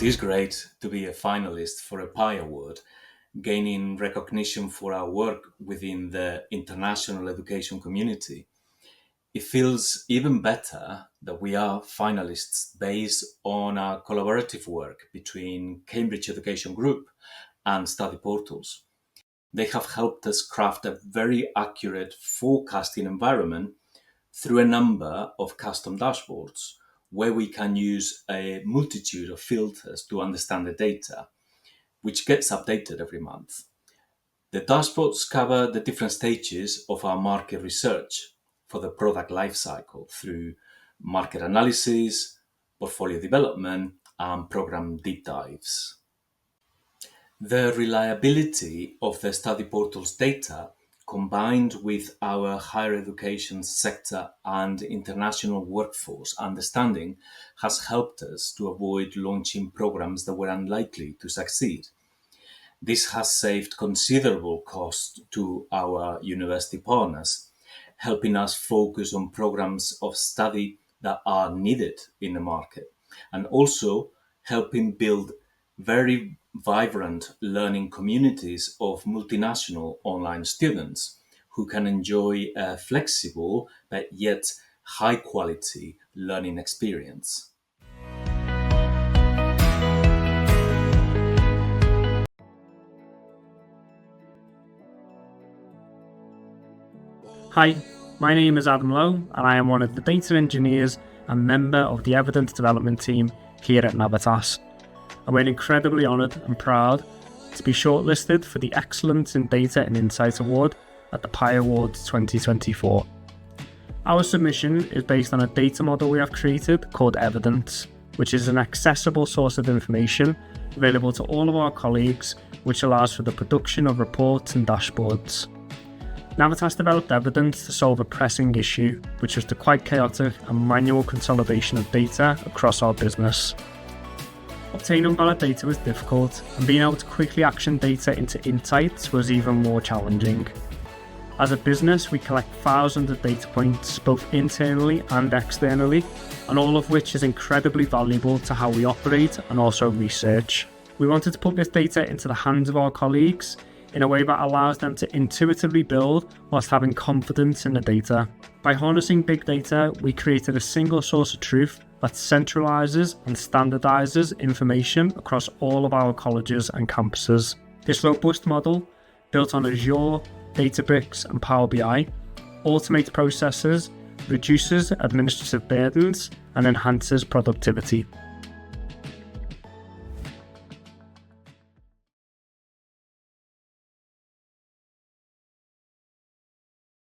is great to be a finalist for a PI Award, gaining recognition for our work within the international education community. It feels even better that we are finalists based on our collaborative work between Cambridge Education Group and study portals. They have helped us craft a very accurate forecasting environment through a number of custom dashboards where we can use a multitude of filters to understand the data, which gets updated every month. The dashboards cover the different stages of our market research for the product lifecycle through market analysis, portfolio development, and program deep dives. The reliability of the study portal's data, combined with our higher education sector and international workforce understanding, has helped us to avoid launching programs that were unlikely to succeed. This has saved considerable cost to our university partners, helping us focus on programs of study that are needed in the market, and also helping build very vibrant learning communities of multinational online students who can enjoy a flexible but yet high quality learning experience. Hi, my name is Adam Lowe and I am one of the data engineers and member of the evidence development team here at Navitas. And we're incredibly honoured and proud to be shortlisted for the Excellence in Data and Insight Award at the PI Awards 2024. Our submission is based on a data model we have created called Evidence, which is an accessible source of information available to all of our colleagues, which allows for the production of reports and dashboards. Navitas developed Evidence to solve a pressing issue, which was the quite chaotic and manual consolidation of data across our business. Obtaining valid data was difficult, and being able to quickly action data into insights was even more challenging. As a business, we collect thousands of data points, both internally and externally, and all of which is incredibly valuable to how we operate and also research. We wanted to put this data into the hands of our colleagues in a way that allows them to intuitively build whilst having confidence in the data. By harnessing big data, we created a single source of truth that centralizes and standardizes information across all of our colleges and campuses. This robust model, built on Azure, Databricks and Power BI, automates processes, reduces administrative burdens and enhances productivity.